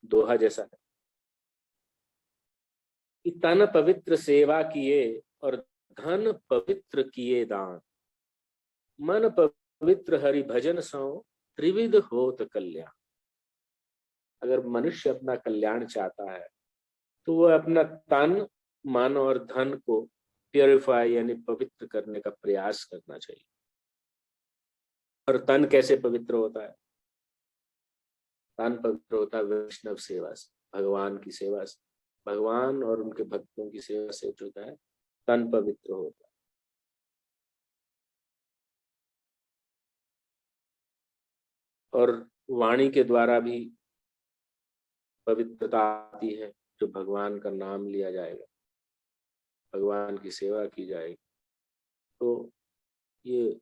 दोहा जैसा है कि तन पवित्र सेवा किए और धन पवित्र किए दान, मन पवित्र हरि भजन सो त्रिविध होत कल्याण। अगर मनुष्य अपना कल्याण चाहता है तो वह अपना तन, मन और धन को प्योरीफाई यानी पवित्र करने का प्रयास करना चाहिए। और तन कैसे पवित्र होता है? तन पवित्र होता है वैष्णव सेवा से, भगवान की सेवा से, भगवान और उनके भक्तों की सेवा से जो है तन पवित्र होता है। और वाणी के द्वारा भी पवित्रता आती है, जो भगवान का नाम लिया जाएगा, भगवान की सेवा की जाएगी, तो ये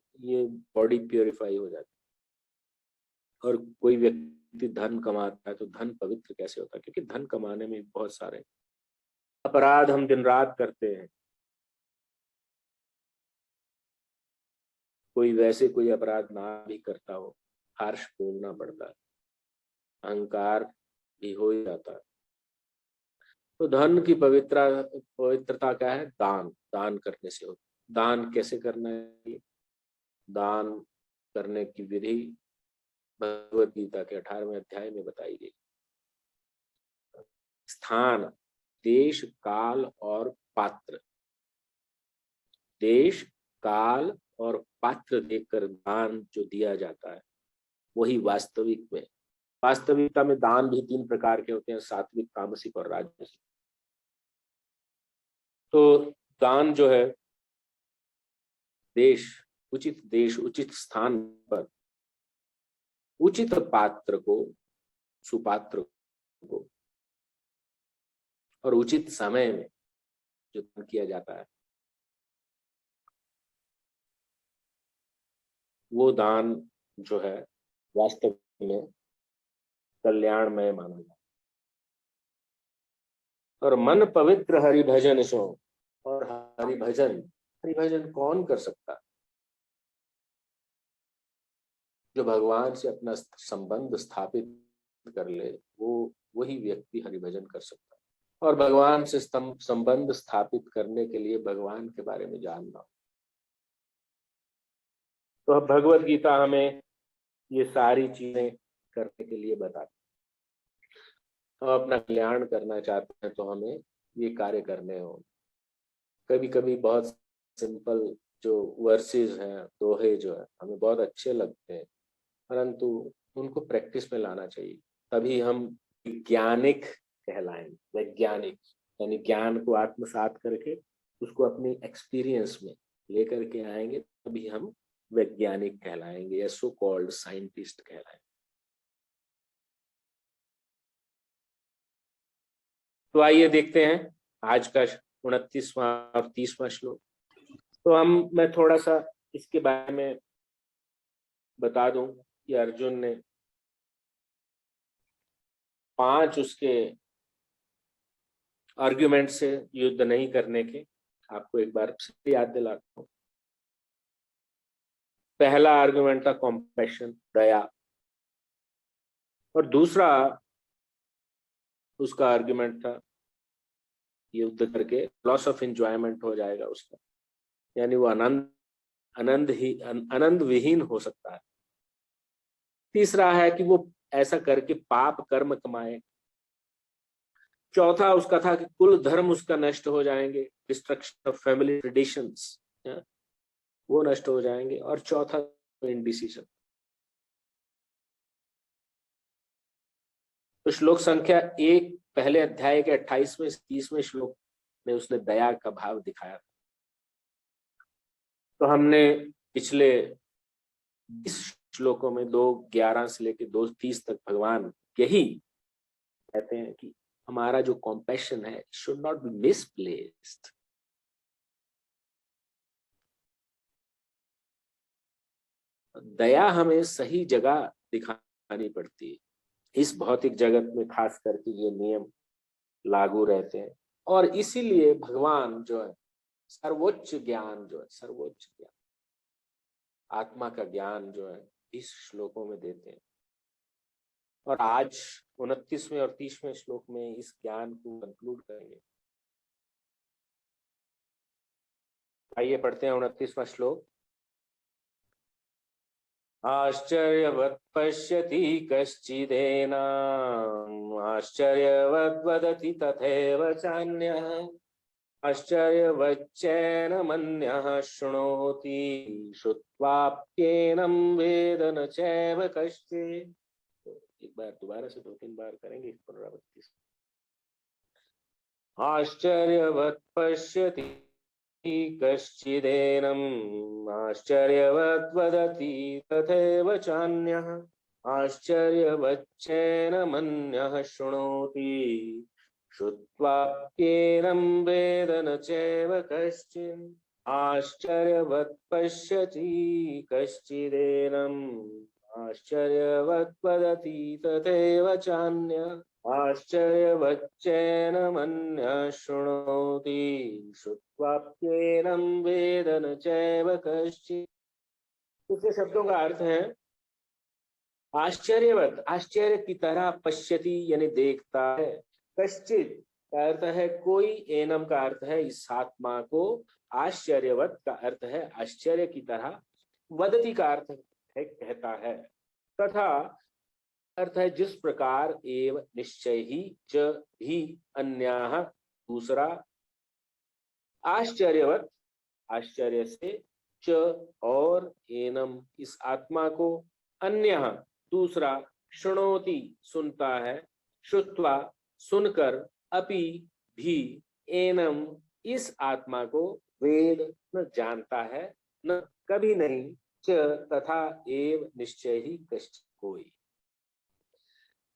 बॉडी प्योरीफाई हो जाती है। और कोई व्यक्ति धन कमाता है तो धन पवित्र कैसे होता है? क्योंकि धन कमाने में बहुत सारे अपराध हम दिन रात करते हैं। कोई वैसे कोई अपराध ना भी करता हो, हार्श बोलना पड़ता है, अहंकार भी हो ही जाता है। तो धन की पवित्रता क्या है? दान, दान करने से होता है। दान कैसे करना है? दान करने की विधि भगवत गीता के 18वें अध्याय में बताई गई। स्थान, देश, काल और पात्र, देश, काल और पात्र देखकर दान जो दिया जाता है वही वास्तविकता में दान भी 3 प्रकार के होते हैं, सात्विक, तामसिक और राजसिक। तो दान जो है, देश उचित स्थान पर उचित पात्र को, सुपात्र को और उचित समय में जो दान किया जाता है वो दान जो है वास्तव में कल्याणमय माना जाता है। और मन पवित्र हरि भजन सो, और हरि भजन कौन कर सकता है? जो भगवान से अपना संबंध स्थापित कर ले, वो वही व्यक्ति हरि भजन कर सकता है। और भगवान से संबंध स्थापित करने के लिए भगवान के बारे में जानना। तो अब भगवत गीता हमें ये सारी चीजें करने के लिए बताती है। हम अपना कल्याण करना चाहते हैं तो हमें ये कार्य करने होंगे। कभी कभी बहुत सिंपल जो वर्सेस हैं, दोहे जो है, हमें बहुत अच्छे लगते हैं, परंतु उनको प्रैक्टिस में लाना चाहिए, तभी हम वैज्ञानिक कहलाएंगे। वैज्ञानिक यानी ज्ञान को आत्मसात करके उसको अपनी एक्सपीरियंस में लेकर के आएंगे, तभी हम वैज्ञानिक कहलाएंगे या सो कॉल्ड साइंटिस्ट कहलाएंगे। तो आइए देखते हैं आज का 29वां और 30वां श्लोक। तो मैं थोड़ा सा इसके बारे में बता दूं कि अर्जुन ने 5 उसके आर्ग्यूमेंट से युद्ध नहीं करने के, आपको एक बार फिर याद दिलाता हूँ। पहला आर्गुमेंट था कॉम्पैशन, दया, और दूसरा उसका आर्गुमेंट था युद्ध करके लॉस ऑफ एंजॉयमेंट हो जाएगा उसका, यानी वो आनंद विहीन हो सकता है। तीसरा है कि वो ऐसा करके पाप कर्म कमाए। चौथा उसका था कि कुल धर्म उसका नष्ट हो जाएंगे, डिस्ट्रक्शन ऑफ फैमिली ट्रेडिशंस वो नष्ट हो जाएंगे। और चौथा इंडिसीजन। तो श्लोक संख्या 1 पहले अध्याय के 28वें 30वें श्लोक में उसने दया का भाव दिखाया। तो हमने पिछले 20 श्लोकों में 2:11 से लेकर 2:30 तक भगवान यही कहते हैं कि हमारा जो कॉम्पैशन है शुड नॉट बी मिसप्लेस्ड। दया हमें सही जगह दिखानी पड़ती है। इस भौतिक जगत में खास करके ये नियम लागू रहते हैं, और इसीलिए भगवान जो है सर्वोच्च ज्ञान, जो है सर्वोच्च ज्ञान, आत्मा का ज्ञान जो है इस श्लोकों में देते हैं। और आज 29वें और 30वें श्लोक में इस ज्ञान को कंक्लूड करेंगे। आइए पढ़ते हैं 29वां श्लोक। आश्चर्यवत् पश्यति कश्चिदेनाम् आश्चर्यवद् वदति तथैव चान्यः आश्चर्यवच्चैनमन्यः शृणोति श्रुत्वाप्येनं वेद न चैव कश्चित्। एक बार दोबारा से 2-3 बार करेंगे इस पुनरावृत्ति से। आश्चर्यवत् पश्यति कश्चिदेनम् आश्चर्यवद् वदति तथैव चान्यः आश्चर्यवच्चैनमन्यः शृणोति श्रुत्वाप्येनं वेद न चैव कश्चित्। आश्चर्यवत् पश्यति कश्चिदेनम् आश्चर्यवद् वदति तथैव चान्यः आश्चर्यवच्चैनमन्यः शृणोति श्रुत्वाप्येनं वेद न चैव कश्चित्। दूसरे शब्दों का अर्थ है आश्चर्यवत, आश्चर्य की तरह, पश्यति यानी देखता है, कश्चित का अर्थ है कोई, एनम का अर्थ है इस आत्मा को, आश्चर्यवत का अर्थ है आश्चर्य की तरह, वदति का अर्थ है कहता है, तथा अर्थ है जिस प्रकार, एव निश्चय ही, च भी, अन्याः दूसरा, आश्चर्यवत आश्चर्य से, च और, एनम इस आत्मा को, अन्यः दूसरा, शृणोति सुनता है, श्रुत्वा सुनकर, अपि भी, एनम इस आत्मा को, वेद न जानता है, न कभी नहीं, च तथा, एव निश्चय ही, कश्चित् कोई।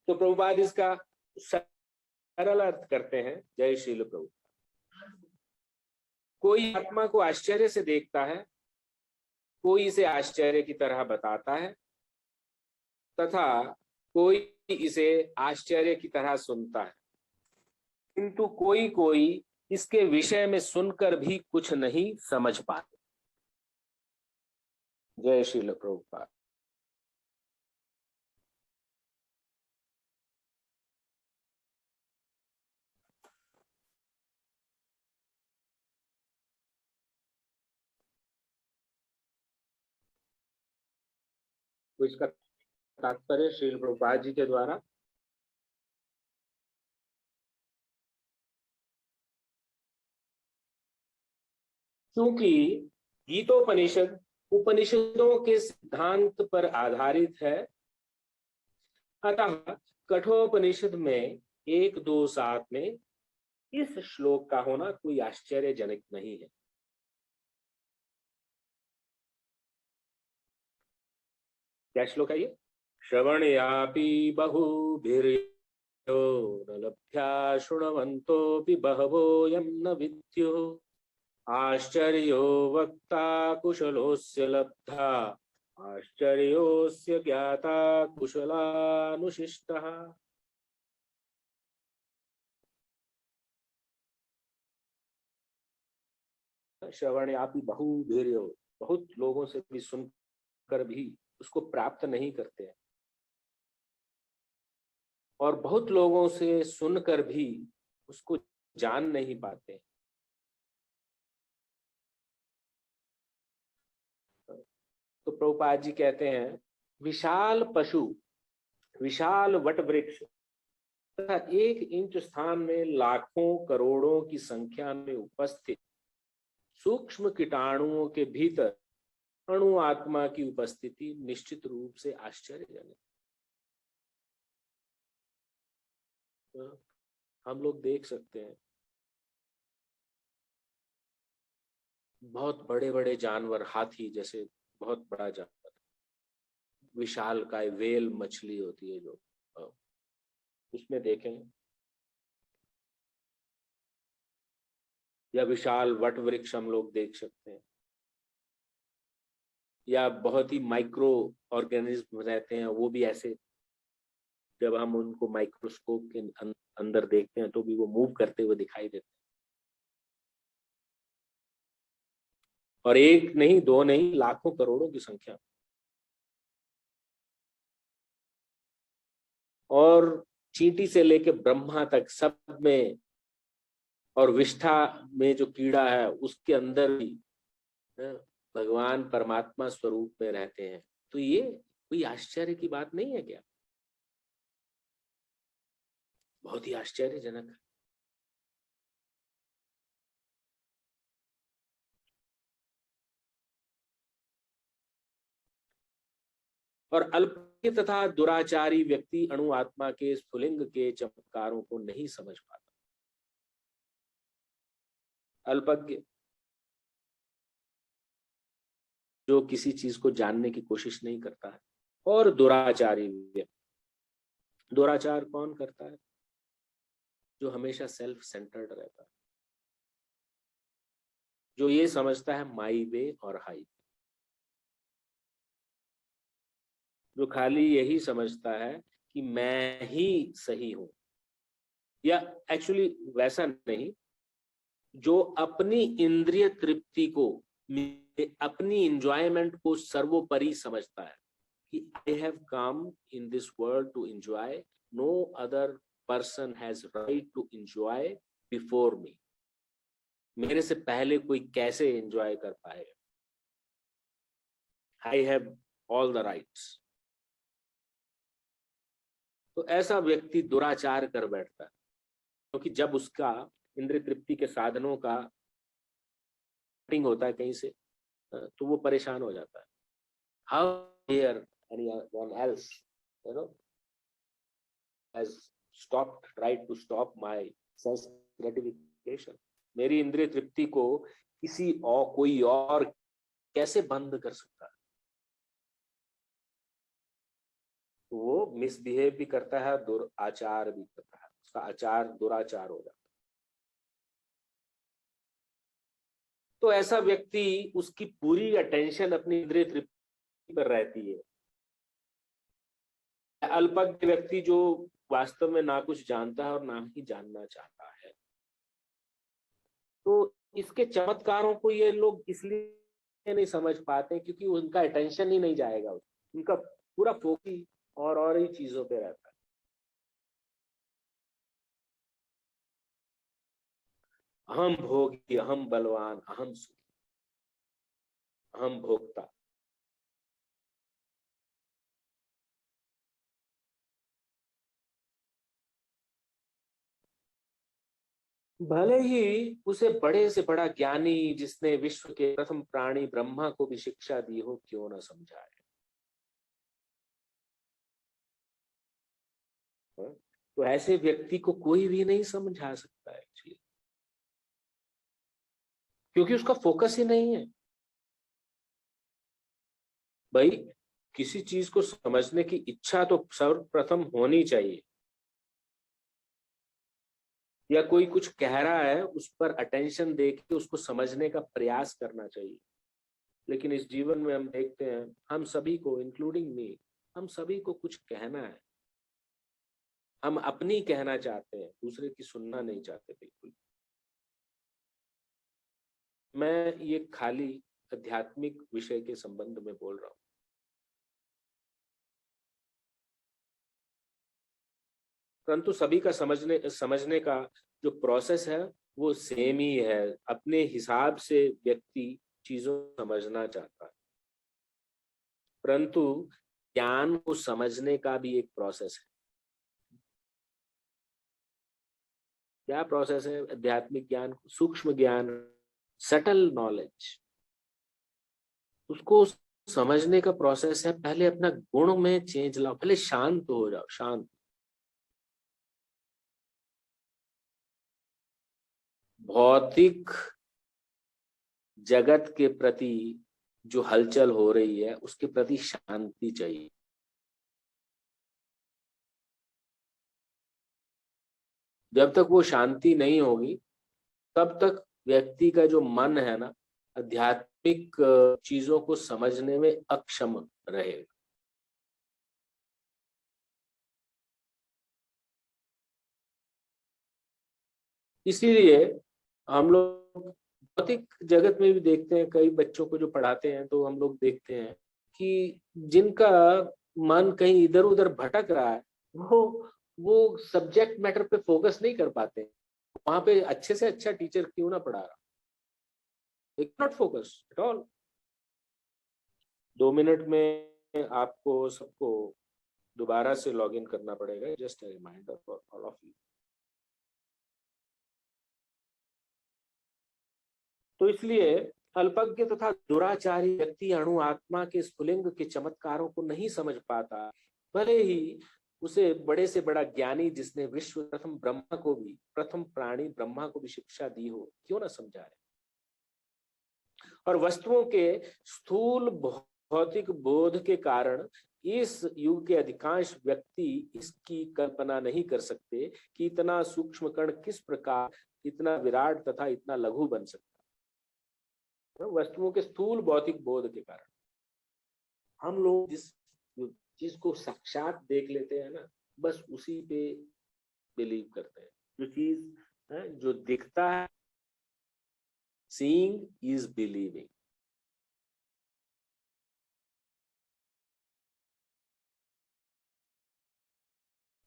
तो प्रभुपाद इसका सरल अर्थ करते हैं। जय श्रील प्रभु। कोई आत्मा को आश्चर्य से देखता है, कोई इसे आश्चर्य की तरह बताता है, तथा कोई इसे आश्चर्य की तरह सुनता है, किंतु कोई कोई इसके विषय में सुनकर भी कुछ नहीं समझ पाते। जय श्रील प्रभुपाद। तो इसका तात्पर्य श्रील प्रभुपाद जी के द्वारा क्योंकि गीतोपनिषद उपनिषदों के सिद्धांत पर आधारित है, अतः कठोपनिषद में 1-2-7 में इस श्लोक का होना कोई आश्चर्यजनक नहीं है। क्या श्लोक है ये? श्रवणयापि बहुभिर्यो न लभ्या शृण्वन्तोऽपि बहवोऽयं न विद्युः आश्चर्यो वक्ता कुशलोऽस्य लब्धा आश्चर्योऽस्य ज्ञाता कुशलानुशिष्टः। श्रवणयापि बहुभिर्यो, बहुत लोगों से भी सुनकर भी उसको प्राप्त नहीं करते हैं, और बहुत लोगों से सुनकर भी उसको जान नहीं पाते। तो प्रभुपाद जी कहते हैं विशाल पशु, विशाल वट वृक्ष तथा 1 इंच स्थान में लाखों करोड़ों की संख्या में उपस्थित सूक्ष्म कीटाणुओं के भीतर अणु आत्मा की उपस्थिति निश्चित रूप से आश्चर्यजनक। हम लोग देख सकते हैं बहुत बड़े बड़े जानवर, हाथी जैसे बहुत बड़ा जानवर, विशाल काय वेल मछली होती है जो, उसमें देखें, या विशाल वट वृक्ष हम लोग देख सकते हैं, या बहुत ही माइक्रो ऑर्गेनिज्म रहते हैं, वो भी ऐसे जब हम उनको माइक्रोस्कोप के अंदर देखते हैं तो भी वो मूव करते हुए दिखाई देते हैं। और 1 नहीं 2 नहीं, लाखों करोड़ों की संख्या। और चींटी से लेके ब्रह्मा तक सब में, और विष्ठा में जो कीड़ा है उसके अंदर भी भगवान परमात्मा स्वरूप में रहते हैं। तो ये कोई आश्चर्य की बात नहीं है क्या? बहुत ही आश्चर्यजनक है। और अल्प तथा दुराचारी व्यक्ति अणु आत्मा के स्फुलिंग के चमत्कारों को नहीं समझ पाता। अल्पज्ञ जो किसी चीज को जानने की कोशिश नहीं करता है, और दुराचारी व्यक्ति, दुराचार कौन करता है? जो हमेशा सेल्फ सेंटर्ड रहता है, जो ये समझता है माई वे और हाई, जो खाली यही समझता है कि मैं ही सही हूं, या एक्चुअली वैसा नहीं, जो अपनी इंद्रिय तृप्ति को, अपनी इंजॉयमेंट को सर्वोपरि समझता है कि I have come in this world to enjoy, no other person has right to enjoy before me. मेरे से पहले कोई कैसे एंजॉय कर पाएगा? I have all the rights. तो ऐसा व्यक्ति दुराचार कर बैठता है, क्योंकि जब उसका इंद्रिय तृप्ति के साधनों का कटिंग होता है कहीं से, तो वो परेशान हो जाता है। How dare anyone else, you know, has stopped, tried to stop my sense gratification? मेरी इंद्रिय तृप्ति को किसी और, कोई और कैसे बंद कर सकता है? तो वो मिसबिहेव भी करता है, दुराचार भी करता है, उसका आचार दुराचार हो जाता है। तो ऐसा व्यक्ति, उसकी पूरी अटेंशन अपनी इंद्रिय तृप्ति पर रहती है। अल्पज्ञ व्यक्ति जो वास्तव में ना कुछ जानता है और ना ही जानना चाहता है, तो इसके चमत्कारों को ये लोग इसलिए नहीं समझ पाते क्योंकि उनका अटेंशन ही नहीं जाएगा, उनका पूरा फोकस और ही चीजों पे रहता है। अहम भोगी, अहम बलवान, अहम सुखी, अहम भोक्ता। भले ही उसे बड़े से बड़ा ज्ञानी, जिसने विश्व के प्रथम प्राणी ब्रह्मा को भी शिक्षा दी हो, क्यों न समझाए। तो ऐसे व्यक्ति को कोई भी नहीं समझा सकता है एक्चुअली, क्योंकि उसका फोकस ही नहीं है। भाई, किसी चीज को समझने की इच्छा तो सर्वप्रथम होनी चाहिए, या कोई कुछ कह रहा है उस पर अटेंशन देके उसको समझने का प्रयास करना चाहिए। लेकिन इस जीवन में हम देखते हैं, हम सभी को, इंक्लूडिंग मी, हम सभी को कुछ कहना है, हम अपनी कहना चाहते हैं, दूसरे की सुनना नहीं चाहते बिल्कुल। मैं ये खाली आध्यात्मिक विषय के संबंध में बोल रहा हूँ। परंतु सभी का समझने का जो प्रोसेस है वो सेम ही है। अपने हिसाब से व्यक्ति चीजों को समझना चाहता है, परंतु ज्ञान को समझने का भी एक प्रोसेस है। क्या प्रोसेस है? आध्यात्मिक ज्ञान, सूक्ष्म ज्ञान, सटल नॉलेज, उसको समझने का प्रोसेस है। पहले अपना गुण में चेंज लाओ, पहले शांत हो जाओ, शांत। भौतिक जगत के प्रति जो हलचल हो रही है उसके प्रति शांति चाहिए। जब तक वो शांति नहीं होगी तब तक व्यक्ति का जो मन है ना, आध्यात्मिक चीजों को समझने में अक्षम रहेगा। इसीलिए हम लोग भौतिक जगत में भी देखते हैं, कई बच्चों को जो पढ़ाते हैं तो हम लोग देखते हैं कि जिनका मन कहीं इधर उधर भटक रहा है, वो वो सब्जेक्ट मैटर पे फोकस नहीं कर पाते, वहां पे अच्छे से अच्छा टीचर क्यों ना पढ़ा रहा, they not focus at all. 2 minute में आपको सबको दोबारा से लॉग इन करना पड़ेगा, just a reminder for all of you. तो इसलिए अल्पज्ञ तथा दुराचारी व्यक्ति अणु आत्मा के स्फुलिंग के चमत्कारों को नहीं समझ पाता, भले ही उसे बड़े से बड़ा ज्ञानी जिसने विश्व प्रथम ब्रह्मा को भी, प्रथम प्राणी ब्रह्मा को भी शिक्षा दी हो, क्यों ना समझाए। और वस्तुओं के स्थूल भौतिक बोध के कारण इस युग के अधिकांश व्यक्ति इसकी कल्पना नहीं कर सकते कि इतना सूक्ष्म कण किस प्रकार इतना विराट तथा इतना लघु बन सकता है। वस्तुओं के स्थूल भौतिक बोध के कारण हम लोग जिस चीज को साक्षात देख लेते हैं ना, बस उसी पे बिलीव करते हैं। जो चीज है, जो दिखता है, सीइंग इज बिलीविंग।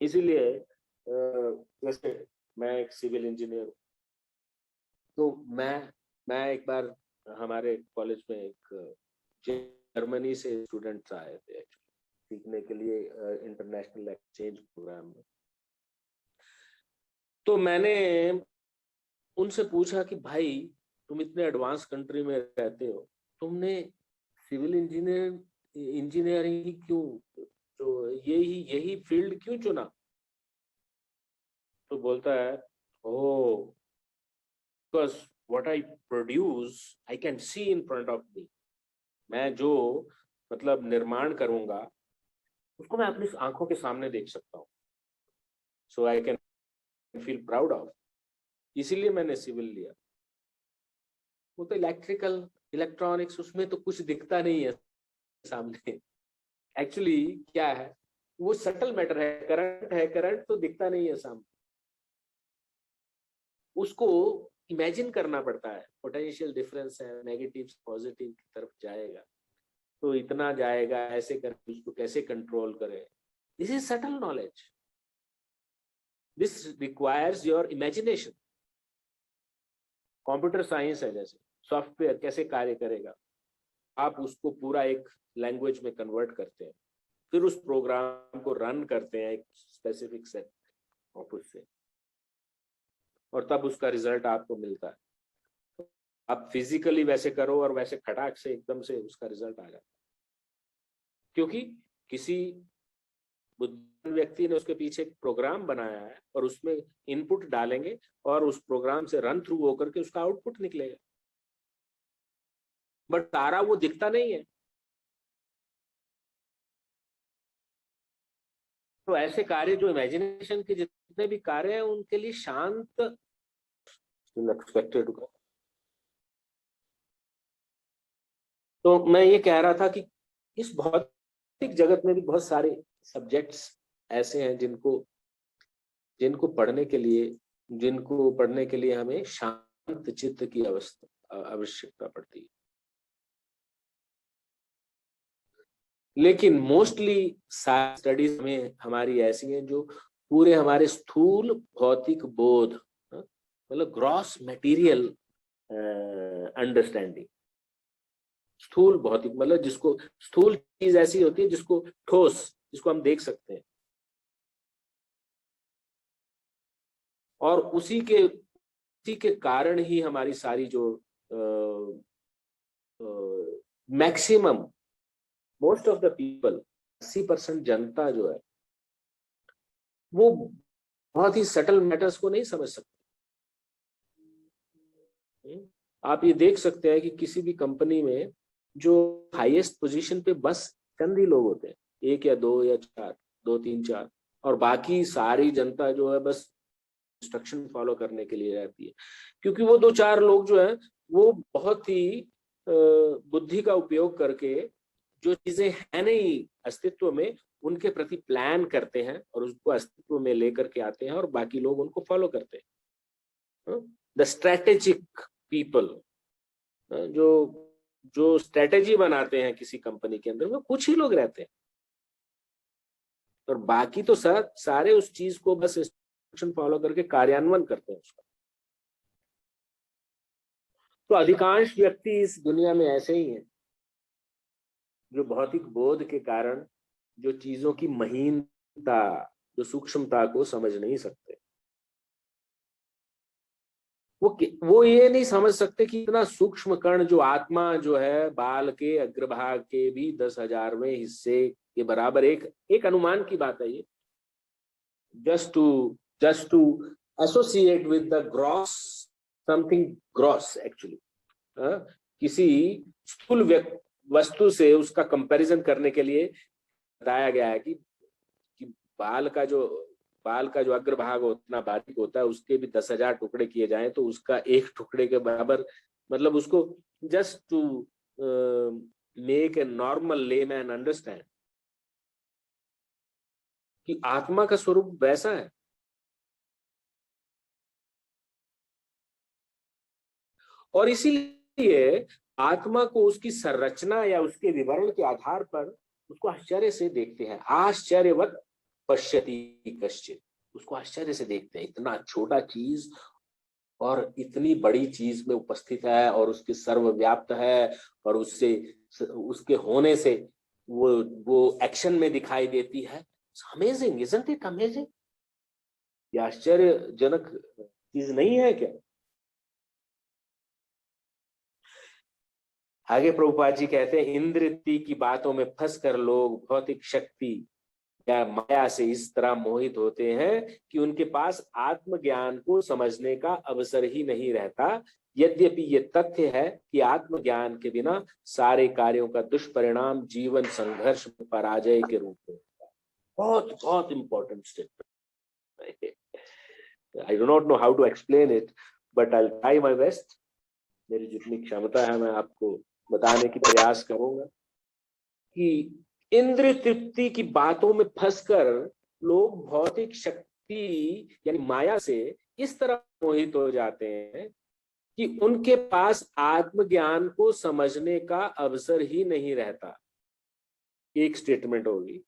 इसीलिए जैसे मैं एक सिविल इंजीनियर हूँ, तो मैं एक बार हमारे कॉलेज में एक जर्मनी से स्टूडेंट्स आए थे सीखने के लिए इंटरनेशनल एक्सचेंज प्रोग्राम में। तो मैंने उनसे पूछा कि भाई तुम इतने एडवांस कंट्री में रहते हो, तुमने सिविल इंजीनियरिंग ही क्यों, तो यही यही फील्ड क्यों चुना। तो बोलता है, oh because what I produce I can see in front of me. मैं जो मतलब निर्माण करूंगा उसको मैं अपनी आंखों के सामने देख सकता हूँ, so I can feel proud of, इसीलिए मैंने सिविल लिया। वो तो इलेक्ट्रिकल इलेक्ट्रॉनिक्स, उसमें तो कुछ दिखता नहीं है सामने। एक्चुअली क्या है, वो सटल मैटर है, करंट तो दिखता नहीं है सामने, उसको इमेजिन करना पड़ता है। पोटेंशियल डिफरेंस है, नेगेटिव पॉजिटिव की तरफ जाएगा तो इतना जाएगा, ऐसे करके उसको कैसे कंट्रोल करें। This is subtle knowledge, this requires your imagination. Computer science है, जैसे सॉफ्टवेयर कैसे कार्य करेगा, आप उसको पूरा एक लैंग्वेज में कन्वर्ट करते हैं, फिर उस प्रोग्राम को रन करते हैं एक स्पेसिफिक सेट ऑफ उससे, और तब उसका रिजल्ट आपको मिलता है। आप फिजिकली वैसे करो और वैसे खटाक से एकदम से उसका रिजल्ट आ जाता है, क्योंकि किसी बुद्धिमान व्यक्ति ने उसके पीछे एक प्रोग्राम बनाया है और उसमें इनपुट डालेंगे और उस प्रोग्राम से रन थ्रू होकर के उसका आउटपुट निकलेगा। बट तारा वो दिखता नहीं है। तो ऐसे कार्य जो इमेजिनेशन के जितने भी कार्य हैं उनके लिए शांत अनएक्सपेक्टेड। तो मैं ये कह रहा था कि इस भौतिक जगत में भी बहुत सारे सब्जेक्ट्स ऐसे हैं जिनको जिनको पढ़ने के लिए जिनको पढ़ने के लिए हमें शांत चित्त की आवश्यकता पड़ती है। लेकिन मोस्टली स्टडीज में हमारी ऐसी हैं जो पूरे हमारे स्थूल भौतिक बोध, मतलब ग्रॉस मटेरियल अंडरस्टैंडिंग, स्थूल भौतिक मतलब जिसको स्थूल चीज ऐसी होती है जिसको ठोस, जिसको हम देख सकते हैं, और उसी के कारण ही हमारी सारी जो maximum most of the people 80% जनता जो है वो बहुत ही सटल मैटर्स को नहीं समझ सकते। आप ये देख सकते हैं कि किसी भी कंपनी में जो हाईएस्ट पोजीशन पे बस चंद ही लोग होते हैं, एक या दो या चार, दो तीन चार, और बाकी सारी जनता जो है बस इंस्ट्रक्शन फॉलो करने के लिए रहती है। क्योंकि वो दो चार लोग जो है वो बहुत ही बुद्धि का उपयोग करके जो चीजें है नहीं अस्तित्व में उनके प्रति प्लान करते हैं और उसको अस्तित्व में लेकर के आते हैं और बाकी लोग उनको फॉलो करते हैं। द स्ट्रेटेजिक पीपल, जो जो स्ट्रेटेजी बनाते हैं किसी कंपनी के अंदर, वो कुछ ही लोग रहते हैं। और बाकी तो सारे उस चीज को बस इंस्ट्रक्शन फॉलो करके कार्यान्वयन करते हैं उसका। तो अधिकांश व्यक्ति इस दुनिया में ऐसे ही हैं जो भौतिक बोध के कारण जो चीजों की महीनता, जो सूक्ष्मता को समझ नहीं सकते। वो ये नहीं समझ सकते कि इतना सूक्ष्म कण जो आत्मा जो है बाल के अग्रभाग के भी 10,000वें हिस्से के बराबर, एक अनुमान की बात है ये, just to associate with the gross, something gross actually, किसी स्थूल वस्तु से उसका कंपैरिजन करने के लिए बताया गया है कि बाल का जो अग्रभाग उतना बारीक होता है, उसके भी 10,000 टुकड़े किए जाएं तो उसका एक टुकड़े के बराबर, मतलब उसको just to make a normal layman understand कि आत्मा का स्वरूप वैसा है। और इसीलिए आत्मा को उसकी संरचना या उसके विवरण के आधार पर उसको आश्चर्य से देखते हैं। आश्चर्यवत पश्यति कश्चित्, उसको आश्चर्य से देखते हैं। इतना छोटा चीज और इतनी बड़ी चीज में उपस्थित है और उसके सर्वव्याप्त है और उसके होने से वो एक्शन में दिखाई देती है। Amazing, isn't it amazing? ये आश्चर्यजनक चीज नहीं है क्या? आगे प्रभुपाद जी कहते हैं, इंद्र इत्ती की बातों में फंसकर लोग भौतिक शक्ति या माया से इस तरह मोहित होते हैं कि उनके पास आत्मज्ञान को समझने का अवसर ही नहीं रहता। यद्यपि ये तथ्य है कि आत्मज्ञान के बिना सारे कार्यों का दुष्परिणाम जीवन संघर्ष में पराजय के रूप में होता है। बहुत बहुत important statement. I do not know how to explain it, but I try my best. मेरी जितनी क्षमता है मैं आपको बताने की प्रयास करूंगा कि इंद्र तृप्ति की बातों में फंसकर लोग भौतिक शक्ति यानी माया से इस तरह मोहित हो जाते हैं कि उनके पास आत्मज्ञान को समझने का अवसर ही नहीं रहता। एक स्टेटमेंट होगी,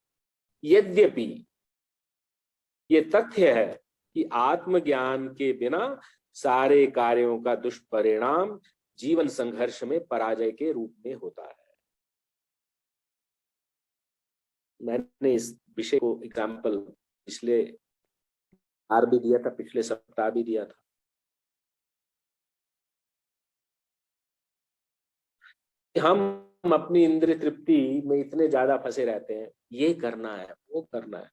यद्यपि ये तथ्य है कि आत्मज्ञान के बिना सारे कार्यों का दुष्परिणाम जीवन संघर्ष में पराजय के रूप में होता है। मैंने इस विषय को एग्जाम्पल पिछले बार भी दिया था, पिछले सप्ताह भी दिया था। हम अपनी इंद्रिय तृप्ति में इतने ज्यादा फंसे रहते हैं, ये करना है, वो करना है,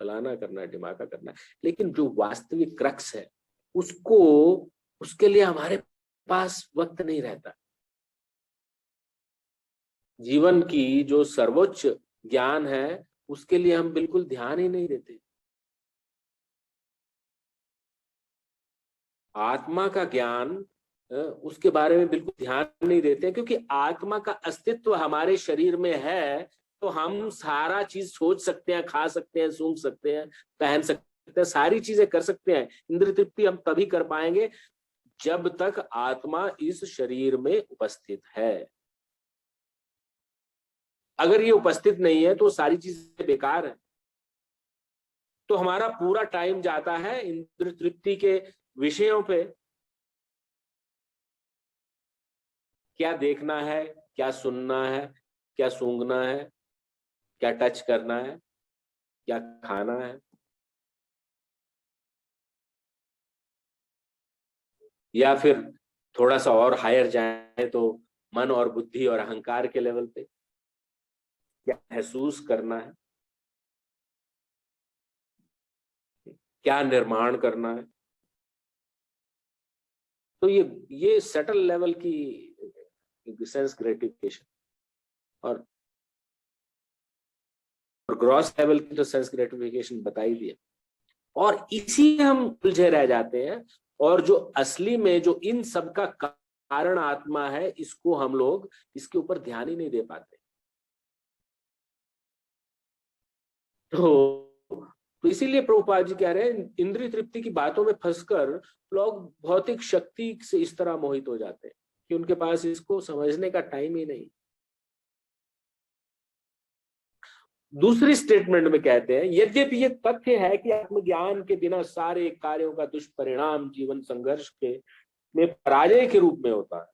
फलाना करना है, ढिमाका करना है, लेकिन जो वास्तविक क्रक्स है उसके लिए हमारे पास वक्त नहीं रहता। जीवन की जो सर्वोच्च ज्ञान है उसके लिए हम बिल्कुल ध्यान ही नहीं देते। आत्मा का ज्ञान, उसके बारे में बिल्कुल ध्यान नहीं देते, क्योंकि आत्मा का अस्तित्व हमारे शरीर में है तो हम सारा चीज सोच सकते हैं, खा सकते हैं, सूंघ सकते हैं, पहन सकते हैं, सारी चीजें कर सकते हैं। इंद्रिय तृप्ति हम तभी कर पाएंगे जब तक आत्मा इस शरीर में उपस्थित है। अगर ये उपस्थित नहीं है तो सारी चीजें बेकार है। तो हमारा पूरा टाइम जाता है इंद्रिय तृप्ति के विषयों पे। क्या देखना है, क्या सुनना है, क्या सूंघना है, क्या टच करना है, क्या खाना है, या फिर थोड़ा सा और हायर जाए तो मन और बुद्धि और अहंकार के लेवल पे क्या महसूस करना है, क्या निर्माण करना है। तो ये सटल लेवल की सेंस ग्रेटिफिकेशन और ग्रॉस लेवल की तो सेंस ग्रेटिफिकेशन बता ही दिया, और इसी हम उलझे रह जाते हैं। और जो असली में जो इन सब का कारण आत्मा है, इसको हम लोग इसके ऊपर ध्यान ही नहीं दे पाते। तो इसीलिए प्रभुपाद जी कह रहे हैं, इंद्रिय तृप्ति की बातों में फंसकर लोग भौतिक शक्ति से इस तरह मोहित हो जाते हैं कि उनके पास इसको समझने का टाइम ही नहीं। दूसरी स्टेटमेंट में कहते हैं, यद्यपि ये तथ्य है कि आत्मज्ञान के बिना सारे कार्यों का दुष्परिणाम जीवन संघर्ष के में पराजय के रूप में होता है।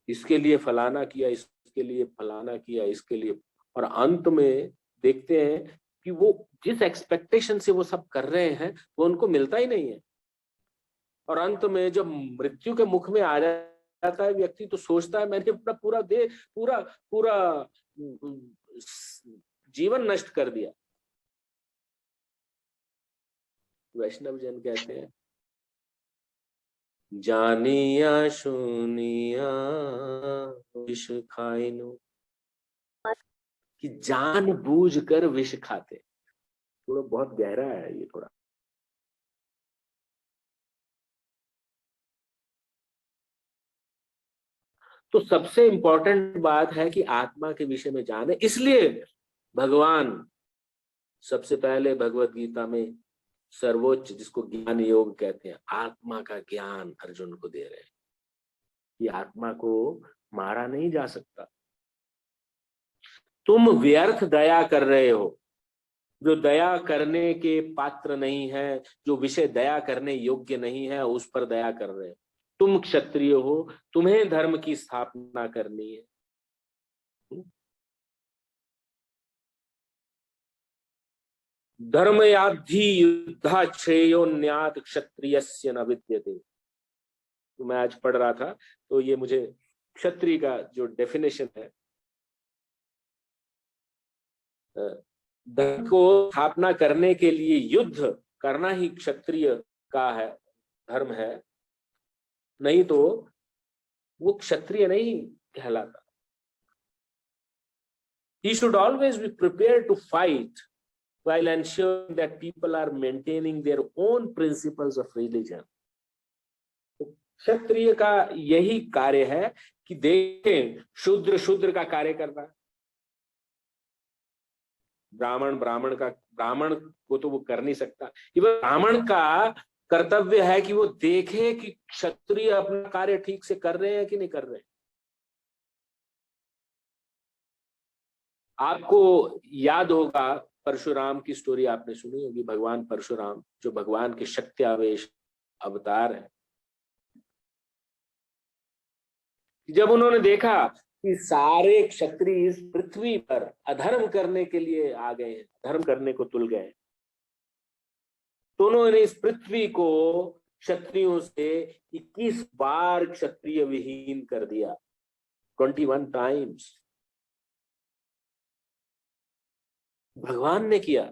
इसके लिए फलाना किया, इसके लिए फलाना किया, इसके लिए, और अंत में देखते हैं कि वो जिस एक्सपेक्टेशन से वो सब कर रहे हैं वो उनको मिलता ही नहीं है। और अंत में जब मृत्यु के मुख में आ जाता है व्यक्ति, तो सोचता है मैंने अपना पूरा पूरा जीवन नष्ट कर दिया। वैष्णव जन कहते हैं, जानिया सुनिया विष खाइनु, कि जान बूझ कर विष खाते। थोड़ा बहुत गहरा है ये थोड़ा। तो सबसे इंपॉर्टेंट बात है कि आत्मा के विषय में जाने, इसलिए भगवान सबसे पहले भगवत गीता में सर्वोच्च, जिसको ज्ञान योग कहते हैं, आत्मा का ज्ञान अर्जुन को दे रहे हैं कि आत्मा को मारा नहीं जा सकता। तुम व्यर्थ दया कर रहे हो, जो दया करने के पात्र नहीं है, जो विषय दया करने योग्य नहीं है, उस पर दया कर रहे हो। तुम क्षत्रिय हो, तुम्हें धर्म की स्थापना करनी है। धर्मयाद्धि युद्धा श्रेयोन्यात क्षत्रियस्य न विद्यते। तो मैं आज पढ़ रहा था, तो ये मुझे क्षत्रिय का जो डेफिनेशन है, धर्म को स्थापना करने के लिए युद्ध करना ही क्षत्रिय का है, धर्म है, नहीं तो वो क्षत्रिय नहीं कहलाता। He should always be prepared to fight while ensuring that people are maintaining their own principles of religion. क्षत्रिय का यही कार्य है कि देखें शूद्र शूद्र का कार्य करना है, ब्राह्मण को तो वो कर नहीं सकता। ब्राह्मण का कर्तव्य है कि वो देखे कि क्षत्रिय अपना कार्य ठीक से कर रहे हैं कि नहीं कर रहे हैं। आपको याद होगा परशुराम की स्टोरी आपने सुनी होगी। भगवान परशुराम जो भगवान के शक्ति आवेश अवतार है, जब उन्होंने देखा कि सारे क्षत्रिय इस पृथ्वी पर अधर्म करने के लिए आ गए हैं, धर्म करने को तुल गए, तो उन्होंने इस पृथ्वी को क्षत्रियों से 21 बार क्षत्रिय विहीन कर दिया, 21 टाइम्स भगवान ने किया।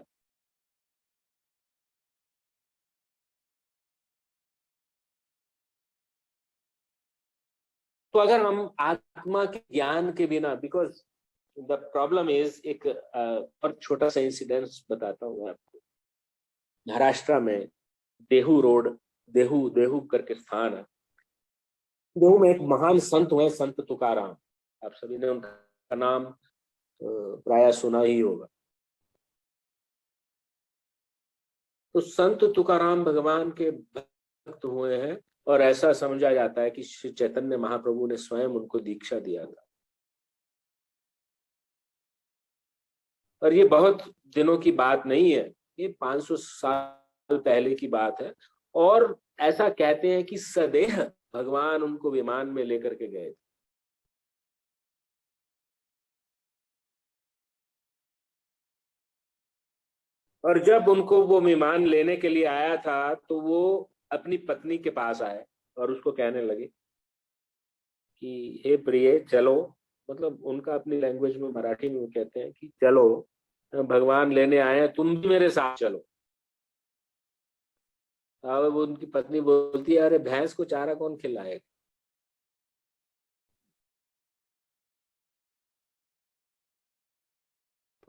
तो अगर हम आत्मा के ज्ञान के बिना, बिकॉज द प्रॉब्लम इज, एक और छोटा सा इंसिडेंस बताता हूँ आपको। महाराष्ट्र में देहू रोड, देहू करके स्थान है, देहू में एक महान संत हुए, संत तुकाराम। आप सभी ने उनका नाम प्राय सुना ही होगा। तो संत तुकाराम भगवान के भक्त हुए हैं, और ऐसा समझा जाता है कि श्री चैतन्य महाप्रभु ने स्वयं उनको दीक्षा दिया था। और ये बहुत दिनों की बात नहीं है, ये 500 साल पहले की बात है। और ऐसा कहते हैं कि सदेह भगवान उनको विमान में लेकर के गए थे। और जब उनको वो विमान लेने के लिए आया था, तो वो अपनी पत्नी के पास आए और उसको कहने लगे कि हे प्रिय चलो, मतलब उनका अपनी लैंग्वेज में, मराठी में वो कहते हैं कि चलो, भगवान लेने आए हैं, तुम भी मेरे साथ चलो। अब उनकी पत्नी बोलती है, अरे भैंस को चारा कौन खिलाएगा।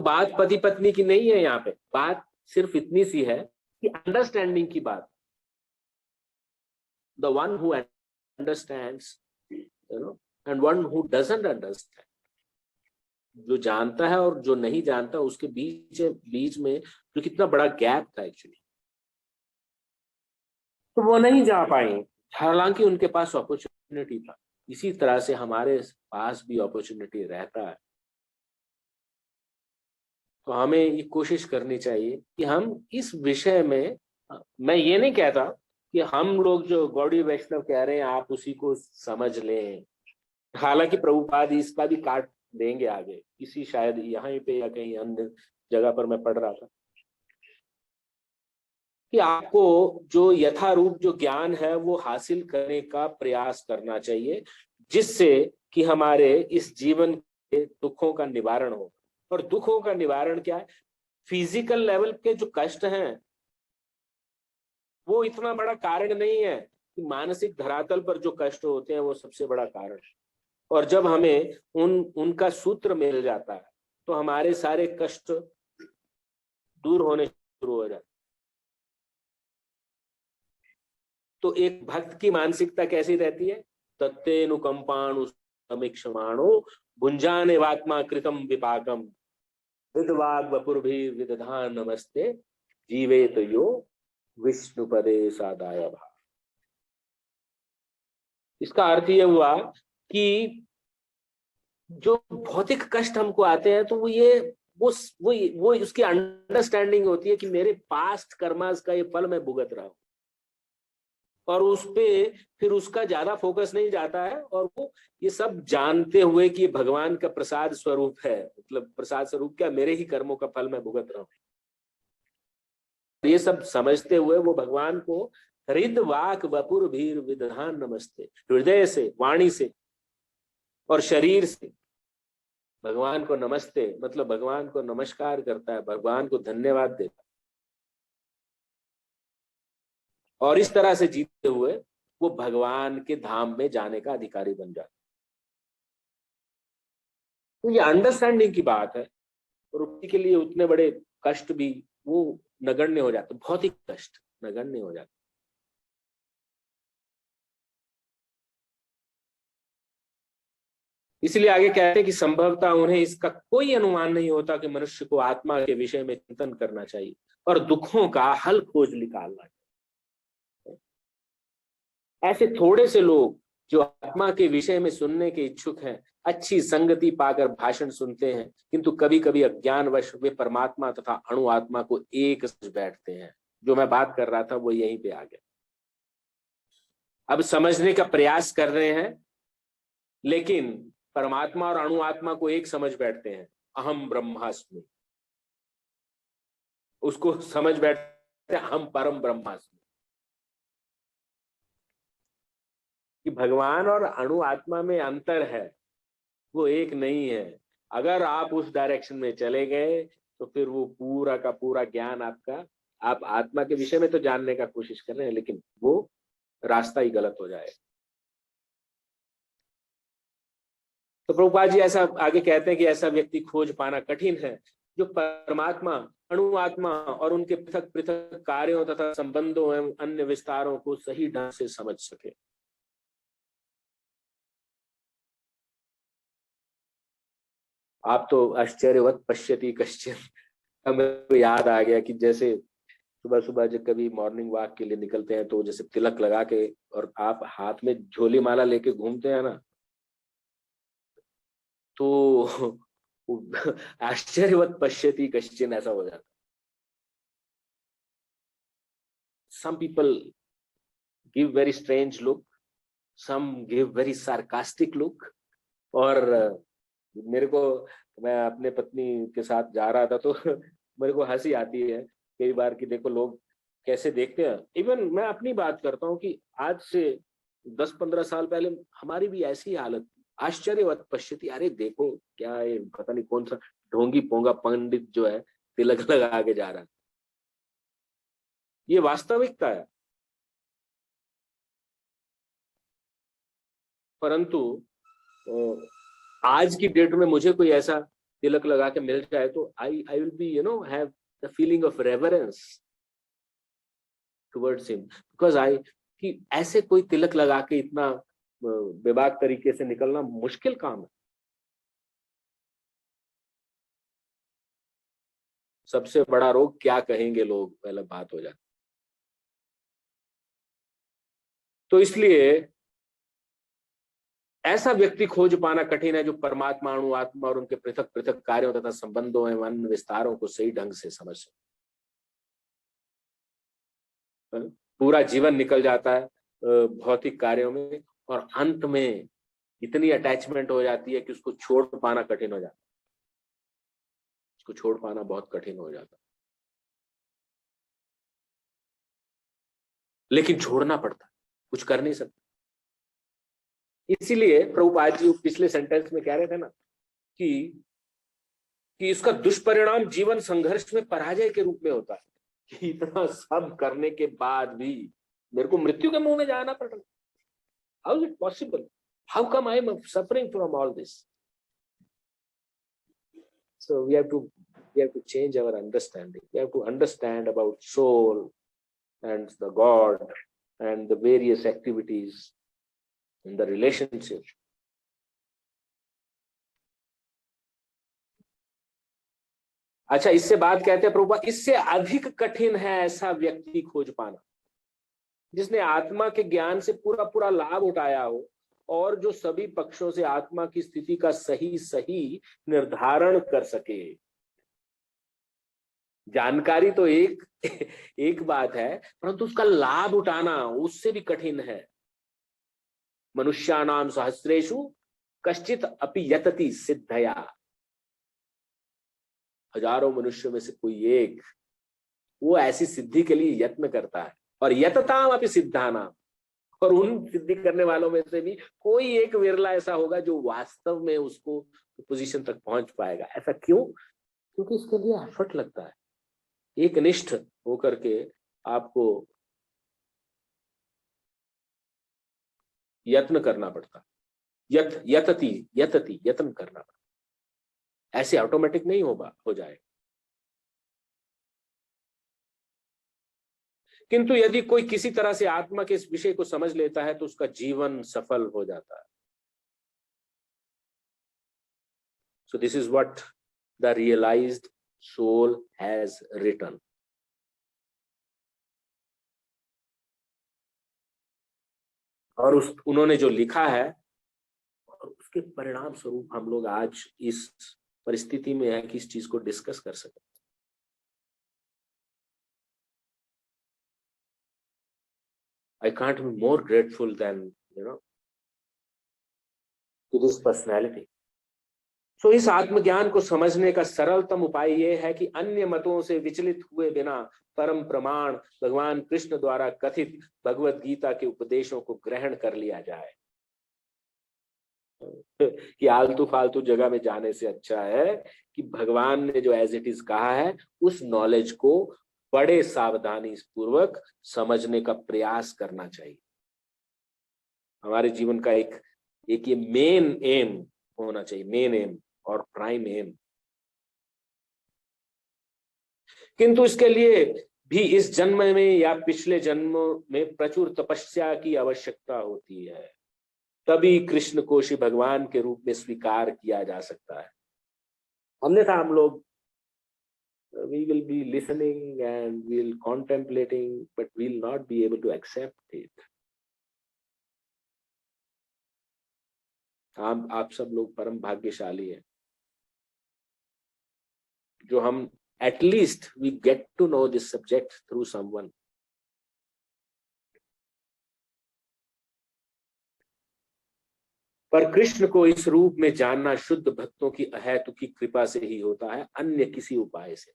बात पति पत्नी की नहीं है, यहाँ पे बात सिर्फ इतनी सी है कि अंडरस्टैंडिंग की बात। The one who understands, and one who doesn't understand, जो जानता है और जो नहीं जानता, उसके बीच में जो कितना बड़ा गैप था एक्चुअली, तो वो नहीं जा पाई, हालांकि उनके पास अपॉर्चुनिटी था। इसी तरह से हमारे पास भी अपॉर्चुनिटी रहता है। तो हमें ये कोशिश करनी चाहिए कि हम इस विषय में, मैं ये नहीं कहता कि हम लोग जो गौड़ी वैष्णव कह रहे हैं आप उसी को समझ लें, हालांकि प्रभुपाद इसका भी काट देंगे आगे, इसी शायद यहाँ पे या कहीं अन्य जगह पर मैं पढ़ रहा था कि आपको जो यथारूप जो ज्ञान है वो हासिल करने का प्रयास करना चाहिए, जिससे कि हमारे इस जीवन के दुखों का निवारण हो। और दुखों का निवारण क्या है? फिजिकल लेवल के जो कष्ट हैं वो इतना बड़ा कारण नहीं है, कि मानसिक धरातल पर जो कष्ट होते हैं वो सबसे बड़ा कारण है। और जब हमें उनका सूत्र मिल जाता है तो हमारे सारे कष्ट दूर होने शुरू हो जाते। तो एक भक्त की मानसिकता कैसी रहती है? तत्तेनुकंपाणु समीक्षमाणो भुंजाने वात्मा कृतम विपाकम विदवाग वपुर्भि विदधान नमस्ते जीवेत यो विष्णुपदे सादाय भा। इसका अर्थ यह हुआ कि जो भौतिक कष्ट हमको आते हैं तो वो उसकी अंडरस्टैंडिंग होती है कि मेरे पास्ट कर्मास का ये फल मैं भुगत रहा हूं, और उस पे फिर उसका ज्यादा फोकस नहीं जाता है, और वो ये सब जानते हुए कि ये भगवान का प्रसाद स्वरूप है, मतलब प्रसाद स्वरूप क्या, मेरे ही कर्मों का फल मैं भुगत रहा हूँ, ये सब समझते हुए वो भगवान को हृद वाक वपुर भीर विदधान नमस्ते, हृदय से, वाणी से और शरीर से भगवान को नमस्ते, मतलब भगवान को नमस्कार करता है, भगवान को धन्यवाद देता है, और इस तरह से जीते हुए वो भगवान के धाम में जाने का अधिकारी बन जाता है। तो ये अंडरस्टैंडिंग की बात है, और उसी के लिए उतने बड़े कष्ट भी वो नगण्य हो जाते, भौतिक कष्ट नगण्य हो जाते। इसलिए आगे कहते हैं कि संभवतः उन्हें इसका कोई अनुमान नहीं होता कि मनुष्य को आत्मा के विषय में चिंतन करना चाहिए और दुखों का हल खोज निकालना चाहिए। ऐसे थोड़े से लोग जो आत्मा के विषय में सुनने के इच्छुक हैं, अच्छी संगति पाकर भाषण सुनते हैं, किंतु कभी कभी अज्ञानवश वे परमात्मा तथा अणु आत्मा को एक समझ बैठते हैं। जो मैं बात कर रहा था वो यहीं पे आ गया। अब समझने का प्रयास कर रहे हैं, लेकिन परमात्मा और अणु आत्मा को एक समझ बैठते हैं, अहम ब्रह्मास्मि, उसको समझ बैठते हैं हम परम ब्रह्मास्मि, कि भगवान और अणु आत्मा में अंतर है, वो एक नहीं है। अगर आप उस डायरेक्शन में चले गए तो फिर वो पूरा का पूरा ज्ञान आपका, आप आत्मा के विषय में तो जानने का कोशिश कर रहे हैं, लेकिन वो रास्ता ही गलत हो जाएगा। तो प्रभुपाद जी ऐसा आगे कहते हैं कि ऐसा व्यक्ति खोज पाना कठिन है जो परमात्मा, अणु आत्मा और उनके पृथक पृथक कार्यों तथा संबंधों एवं अन्य विस्तारों को सही ढंग से समझ सके। आप तो आश्चर्यवत पश्यति कश्चिन, हमें याद आ गया कि जैसे सुबह सुबह जब कभी मॉर्निंग वॉक के लिए निकलते हैं तो जैसे तिलक लगा के और आप हाथ में झोली माला लेके घूमते हैं ना, तो आश्चर्यवत पश्यति कश्चिन ऐसा हो जाता। Some people give very strange look, some give very sarcastic look, और मेरे को, मैं अपने पत्नी के साथ जा रहा था तो मेरे को हंसी आती है कई बार कि देखो लोग कैसे देखते हैं। इवन मैं अपनी बात करता हूँ कि आज से 10-15 साल पहले हमारी भी ऐसी हालत थी। आश्चर्यवत पश्यति, अरे देखो क्या है, पता नहीं कौन सा ढोंगी पोंगा पंडित जो है तिलक लगा के जा रहा है। ये वास्तविकता है। परंतु आज की डेट में मुझे कोई ऐसा तिलक लगा के मिल जाए तो I will be have the feeling of reverence towards him, because I, कि ऐसे कोई तिलक लगा के इतना बेबाक तरीके से निकलना मुश्किल काम है। सबसे बड़ा रोग क्या कहेंगे लोग, पहले बात हो जाती। तो इसलिए ऐसा व्यक्ति खोज पाना कठिन है जो परमात्मा, अणु, आत्मा और उनके पृथक पृथक कार्यों तथा संबंधों एवं अन्य विस्तारों को सही ढंग से समझ सके। पूरा जीवन निकल जाता है भौतिक कार्यों में, और अंत में इतनी अटैचमेंट हो जाती है कि उसको छोड़ पाना कठिन हो जाता है, उसको छोड़ पाना बहुत कठिन हो जाता है। लेकिन छोड़ना पड़ता है, कुछ कर नहीं सकते। इसीलिए प्रभुपाद जी पिछले सेंटेंस में कह रहे थे ना कि इसका दुष्परिणाम जीवन संघर्ष में पराजय के रूप में होता है, कि इतना सब करने के बाद भी मेरे को मृत्यु के मुंह में जाना पड़ रहा है। How is it possible? How come I am suffering from all this? So we have to change our understanding. We have to understand about soul and the God and the various activities in the relationship. अच्छा, इससे बात कहते हैं प्रभुपाद, इससे अधिक कठिन है ऐसा व्यक्ति खोज पाना जिसने आत्मा के ज्ञान से पूरा पूरा लाभ उठाया हो और जो सभी पक्षों से आत्मा की स्थिति का सही सही निर्धारण कर सके। जानकारी तो एक बात है, परंतु उसका लाभ उठाना उससे भी कठिन है। मनुष्याणाम सहस्रेषु कश्चित अपि यतति सिद्धया। हजारों मनुष्यों में से कोई एक वो ऐसी सिद्धि के लिए यत्न करता है, और यतताम अपि सिद्धानाम, और उन सिद्धि करने वालों में से भी कोई एक विरला ऐसा होगा जो वास्तव में उसको पोजीशन तक पहुंच पाएगा। ऐसा क्यों? क्योंकि इसके लिए एफर्ट लगता है, एक निष्ठ होकर के आपको यत्न करना पड़ता, यत्न करना पड़ता। ऐसे ऑटोमेटिक नहीं हो जाए। किंतु यदि कोई किसी तरह से आत्मा के इस विषय को समझ लेता है तो उसका जीवन सफल हो जाता है। So this is what the realized soul has written. और उन्होंने जो लिखा है और उसके परिणाम स्वरूप हम लोग आज इस परिस्थिति में है कि इस चीज को डिस्कस कर सके। I can't be more grateful than to this personality. So इस आत्मज्ञान को समझने का सरलतम उपाय यह है कि अन्य मतों से विचलित हुए बिना परम प्रमाण भगवान कृष्ण द्वारा कथित भगवत गीता के उपदेशों को ग्रहण कर लिया जाए। कि आलतू फालतू जगह में जाने से अच्छा है कि भगवान ने जो एज इट इज कहा है उस नॉलेज को बड़े सावधानी पूर्वक समझने का प्रयास करना चाहिए। हमारे जीवन का एक ये मेन एम होना चाहिए, मेन एम और प्राइम एम। किंतु इसके लिए भी इस जन्म में या पिछले जन्मों में प्रचुर तपस्या की आवश्यकता होती है, तभी कृष्ण को श्री भगवान के रूप में स्वीकार किया जा सकता है। अन्यथा हम लोग we will be listening and we'll contemplating but we'll not be able to accept it. आप सब लोग परम भाग्यशाली हैं जो हम at least we get to know this subject through someone. पर कृष्ण को इस रूप में जानना शुद्ध भक्तों की अहेतुकी कृपा से ही होता है, अन्य किसी उपाय से।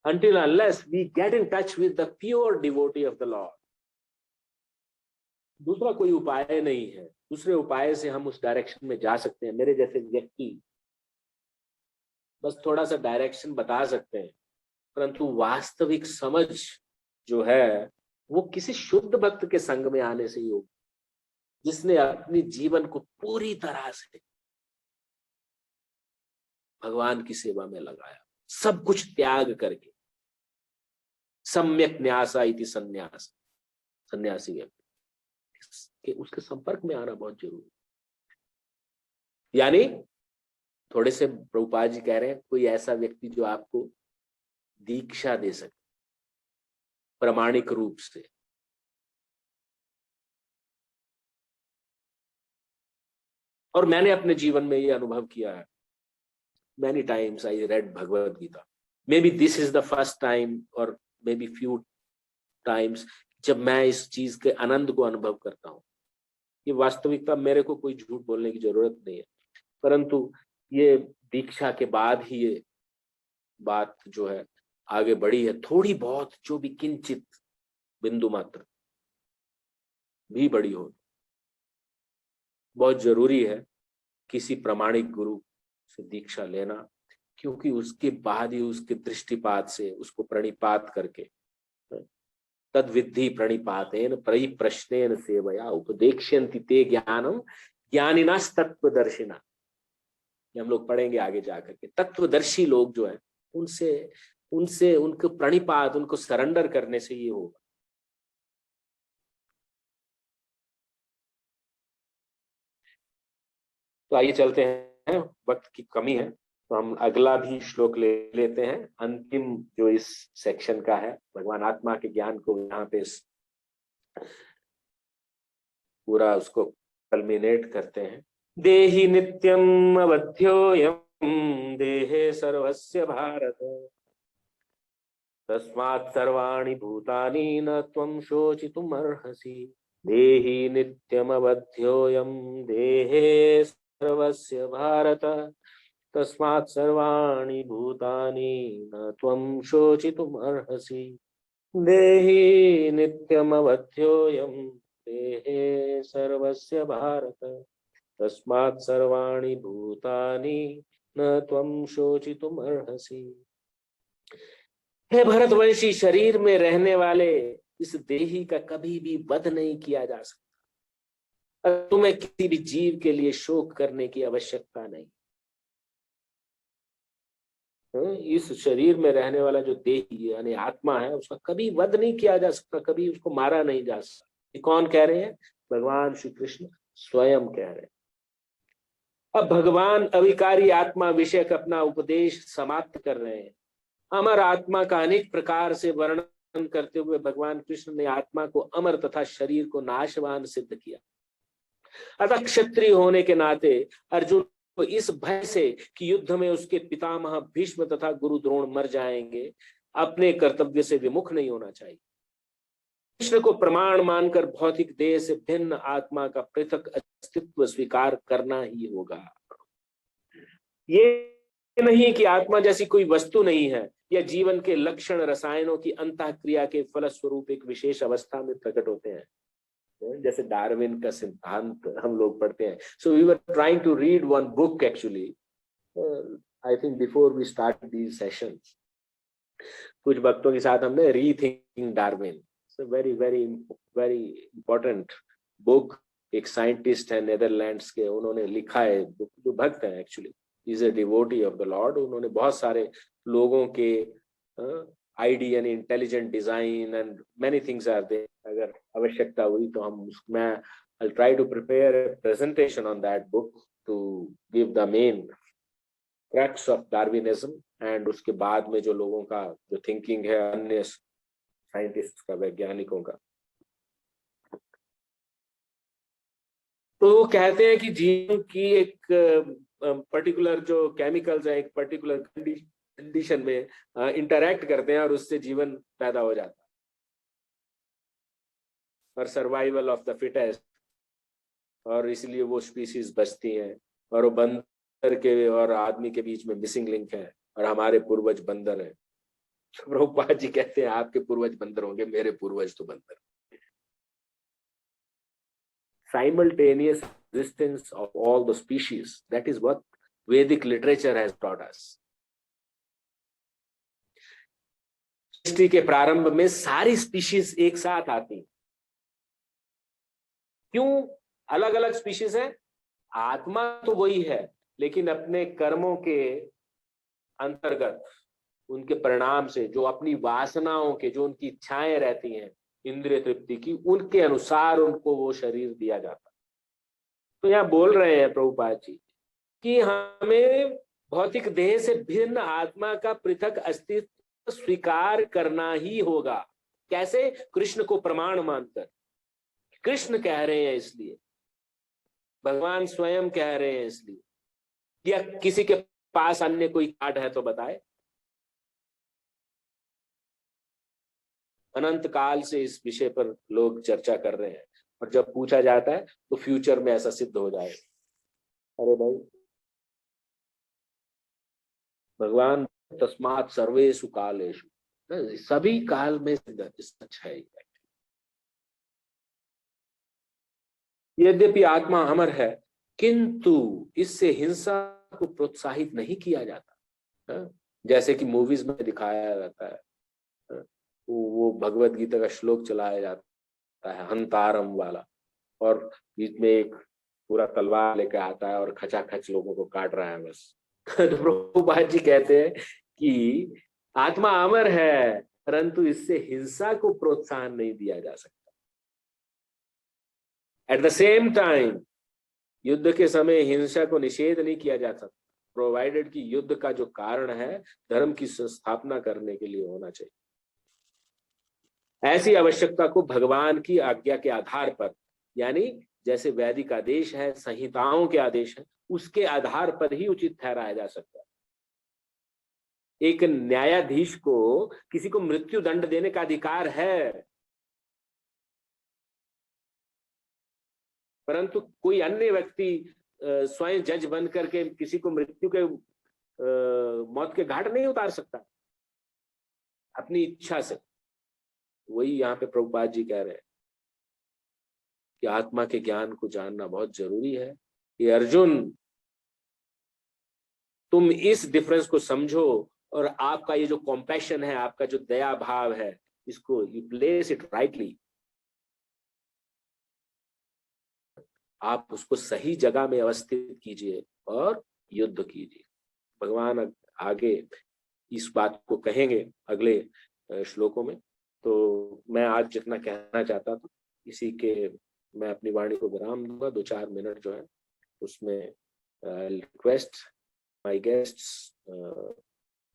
Until unless we get in touch with the pure devotee of the Lord, दूसरा कोई उपाय नहीं है। दूसरे उपाय से हम उस डायरेक्शन में जा सकते हैं, मेरे जैसे व्यक्ति बस थोड़ा सा डायरेक्शन बता सकते हैं, परंतु वास्तविक समझ जो है वो किसी शुद्ध भक्त के संग में आने से ही होगी, जिसने अपनी जीवन को पूरी तरह से भगवान की सेवा में लगाया, सब कुछ त्याग करके। सम्यक न्यासा इति संन्यास, सन्यासी व्यक्ति उसके संपर्क में आना बहुत जरूरी। यानी थोड़े से प्रभुपाद जी कह रहे हैं कोई ऐसा व्यक्ति जो आपको दीक्षा दे सके प्रामाणिक रूप से। और मैंने अपने जीवन में ये अनुभव किया है। Many times I read Bhagavad Gita. Maybe this is the first time or maybe few times जब मैं इस चीज के आनंद को अनुभव करता हूँ। ये वास्तविकता, मेरे को कोई झूठ बोलने की जरूरत नहीं है, परंतु ये दीक्षा के बाद ही ये बात जो है आगे बढ़ी है। थोड़ी बहुत जो भी किंचित बिंदु मात्र भी बड़ी हो, बहुत जरूरी है किसी प्रामाणिक गुरु से दीक्षा लेना, क्योंकि उसके बाद ही उसके दृष्टिपात से उसको प्रणिपात करके तद विद्धि प्रणिपातेन परिप्रश्नेन सेवया उपदेक्ष्यन्ति ते ज्ञानम ज्ञानिनास तत्वदर्शिना। हम लोग पढ़ेंगे आगे जाकर के। तत्वदर्शी लोग जो है उनसे उनसे उनको प्रणिपात, उनको सरेंडर करने से ये होगा। तो आइए चलते हैं, वक्त की कमी है तो हम अगला भी श्लोक ले लेते हैं, अंतिम जो इस सेक्शन का है। भगवान आत्मा के ज्ञान को यहाँ पे पूरा उसको कल्मिनेट करते हैं। देहि नित्यम अवध्योयम देहे सर्वस्य भारत तस्मात् सर्वाणि भूतानि न त्वं शोचितुमर्हसि। देहि नित्यम अवध्योयम देहे सर्वस्य भारत तस्मात् सर्वाणि भूतानि न त्वं शोचितुमर्हसि। देहि नित्यम अवध्योयम देहे सर्वस्य भारत तस्मात् सर्वाणि भूतानि न त्वं शोचितुमर्हसि। हे भरतवंशी, शरीर में रहने वाले इस देही का कभी भी वध नहीं किया जा सकता। तुम्हें किसी भी जीव के लिए शोक करने की आवश्यकता नहीं। इस शरीर में रहने वाला जो देही यानी आत्मा है, उसका कभी वध नहीं किया जा सकता, कभी उसको मारा नहीं जा सकता। ये कौन कह रहे हैं? भगवान श्री कृष्ण स्वयं कह रहे हैं। अब भगवान अविकारी आत्मा विषयक अपना उपदेश समाप्त कर रहे हैं। अमर आत्मा का अनेक प्रकार से वर्णन करते हुए भगवान कृष्ण ने आत्मा को अमर तथा शरीर को नाशवान सिद्ध किया। अतः क्षत्रिय होने के नाते अर्जुन को इस भय से कि युद्ध में उसके पितामह भीष्म तथा गुरु द्रोण मर जाएंगे, अपने कर्तव्य से विमुख नहीं होना चाहिए। कृष्ण को प्रमाण मानकर भौतिक देह से भिन्न आत्मा का पृथक अस्तित्व स्वीकार करना ही होगा। ये नहीं कि आत्मा जैसी कोई वस्तु नहीं है या जीवन के लक्षण रसायनों की अंतःक्रिया के फलस्वरूप एक विशेष अवस्था में प्रकट होते हैं, जैसे डार्विन का सिद्धांत हम लोग पढ़ते हैं। So we were trying to read one book actually, I think before we start these sessions. कुछ भक्तों के साथ हमने rethinking Darwin, very very very important book. एक साइंटिस्ट है नेदरलैंड्स के, उन्होंने लिखा है, जो भक्त है actually, is a devotee of the lord. उन्होंने बहुत सारे लोगों के आईडी यानी intelligent design and many things are there. अगर आवश्यकता हुई तो हम मैं आई try to prepare a presentation on that book to give the main crux of Darwinism, and उसके बाद में जो लोगों का जो थिंकिंग है अन्य साइंटिस्ट का, वैज्ञानिकों का। तो वो कहते हैं कि जीवन की एक पर्टिकुलर जो केमिकल्स है एक पर्टिकुलर कंडीशन में इंटरैक्ट करते हैं और उससे जीवन पैदा हो जाता है, और सर्वाइवल ऑफ द फिटेस्ट, और इसलिए वो स्पीसीज बचती हैं। और वो बंदर के और आदमी के बीच में मिसिंग लिंक है, और हमारे पूर्वज बंदर हैं। प्रभुपाद जी कहते हैं आपके पूर्वज बंदर होंगे, मेरे पूर्वज तो बंदर। Simultaneous existence of all the species, that is what Vedic literature has taught us. सृष्टि के प्रारंभ में सारी स्पीशीज एक साथ आती। क्यों अलग अलग स्पीशीज है? आत्मा तो वही है, लेकिन अपने कर्मों के अंतर्गत उनके परिणाम से जो अपनी वासनाओं के, जो उनकी इच्छाएं रहती हैं इंद्रिय तृप्ति की, उनके अनुसार उनको वो शरीर दिया जाता। तो यहाँ बोल रहे हैं प्रभुपाद जी कि हमें भौतिक देह से भिन्न आत्मा का पृथक अस्तित्व स्वीकार करना ही होगा। कैसे? कृष्ण को प्रमाण मानकर। कृष्ण कह रहे हैं इसलिए भगवान स्वयं कह रहे हैं इसलिए, या किसी के पास अन्य कोई पाठ है तो बताए। अनंत काल से इस विषय पर लोग चर्चा कर रहे हैं, और जब पूछा जाता है तो फ्यूचर में ऐसा सिद्ध हो जाए। अरे भाई, भगवान तस्मात् सर्वेषु कालेषु, सभी काल में सच है। यद्यपि आत्मा अमर है, किंतु इससे हिंसा को प्रोत्साहित नहीं किया जाता। जैसे कि मूवीज में दिखाया जाता है, वो भगवत गीता का श्लोक चलाया जाता है हंतारम वाला, और बीच में एक पूरा तलवार लेकर आता है और खचाखच लोगों को काट रहा है बस। तो प्रभुपाद जी कहते हैं कि आत्मा अमर है, परंतु इससे हिंसा को प्रोत्साहन नहीं दिया जा सकता। एट द सेम टाइम युद्ध के समय हिंसा को निषेध नहीं किया जा सकता, प्रोवाइडेड कि युद्ध का जो कारण है धर्म की संस्थापना करने के लिए होना चाहिए। ऐसी आवश्यकता को भगवान की आज्ञा के आधार पर, यानी जैसे वैदिक आदेश है, संहिताओं के आदेश है, उसके आधार पर ही उचित ठहराया जा सकता है। एक न्यायाधीश को किसी को मृत्यु दंड देने का अधिकार है, परंतु कोई अन्य व्यक्ति स्वयं जज बन करके किसी को मृत्यु के मौत के घाट नहीं उतार सकता अपनी इच्छा से। वही यहाँ पे प्रभुपाद जी कह रहे हैं कि आत्मा के ज्ञान को जानना बहुत जरूरी है। कि अर्जुन, तुम इस डिफरेंस को समझो, और आपका ये जो कॉम्पैशन है, आपका जो दया भाव है, इसको यू प्लेस इट राइटली, आप उसको सही जगह में अवस्थित कीजिए और युद्ध कीजिए। भगवान आगे इस बात को कहेंगे अगले श्लोकों में। तो मैं आज जितना कहना चाहता था इसी के मैं अपनी वाणी को विराम दूंगा। 2-4 मिनट जो है उसमें रिक्वेस्ट माय गेस्ट्स,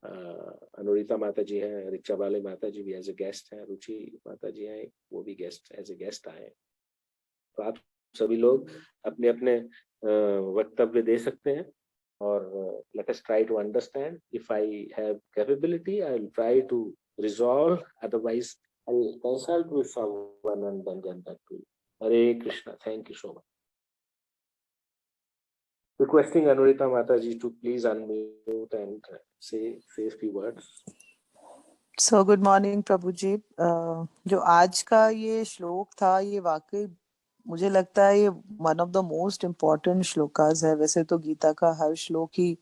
अनुरिता माता जी हैं, रिचा बाले माता जी भी एज ए गेस्ट हैं, रुचि माता जी हैं, वो भी गेस्ट एज ए गेस्ट आए। तो आप सभी लोग अपने अपने वक्तव्य दे सकते हैं, और let us try to understand. If I have capability, I will try to resolve. Otherwise, I will consult with someone and then get back to you. Hare Krishna. Thank you so much. Requesting Anurita Mataji to please unmute and say a few words. So good morning प्रभु जी। जो आज का ये श्लोक था, ये वाकई मुझे लगता है ये one of the most important shlokas है। वैसे तो गीता का हर श्लोक ही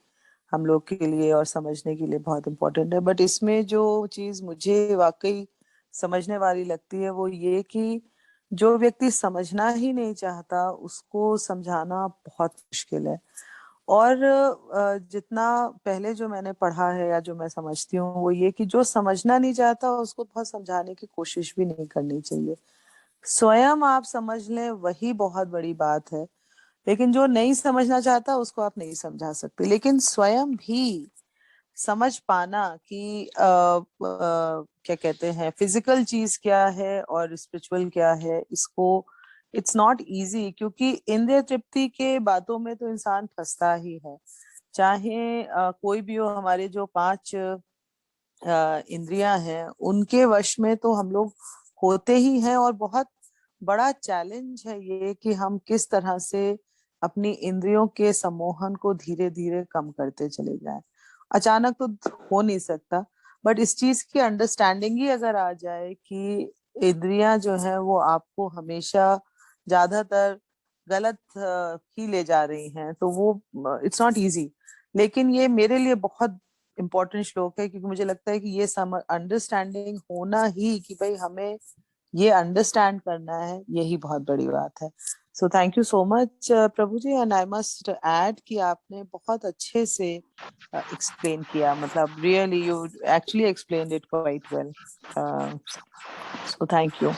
हम लोग के लिए और समझने के लिए बहुत इम्पोर्टेंट है, बट इसमें जो चीज मुझे वाकई समझने वाली लगती है वो ये कि जो व्यक्ति समझना ही नहीं चाहता उसको समझाना बहुत मुश्किल है। और जितना पहले जो मैंने पढ़ा है या जो मैं समझती हूँ वो ये कि जो समझना नहीं चाहता उसको बहुत समझाने की कोशिश भी नहीं करनी चाहिए। स्वयं आप समझ लें वही बहुत बड़ी बात है, लेकिन जो नहीं समझना चाहता उसको आप नहीं समझा सकते। लेकिन स्वयं भी समझ पाना कि क्या कहते हैं फिजिकल चीज क्या है और स्पिरिचुअल क्या है, इसको इट्स नॉट इजी, क्योंकि इंद्रिय तृप्ति के बातों में तो इंसान फंसता ही है। चाहे कोई भी हो, हमारे जो 5 इंद्रियां हैं उनके वश में तो हम लोग होते ही हैं, और बहुत बड़ा चैलेंज है ये कि हम किस तरह से अपनी इंद्रियों के सम्मोहन को धीरे धीरे कम करते चले जाएं। अचानक तो हो नहीं सकता, बट इस चीज की अंडरस्टैंडिंग ही अगर आ जाए कि इंद्रियां जो है वो आपको हमेशा ज्यादातर गलत ही ले जा रही हैं, तो वो इट्स नॉट इजी। लेकिन ये मेरे लिए बहुत इम्पोर्टेंट श्लोक है, क्योंकि मुझे लगता है कि ये अंडरस्टैंडिंग होना ही कि भाई हमें ये अंडरस्टैंड करना है, यही बहुत बड़ी बात है। So thank you so much प्रभु जी, एंड आई मस्ट ऐड कि आपने बहुत अच्छे से एक्सप्लेन किया, मतलब really you actually explained it quite well. So thank you.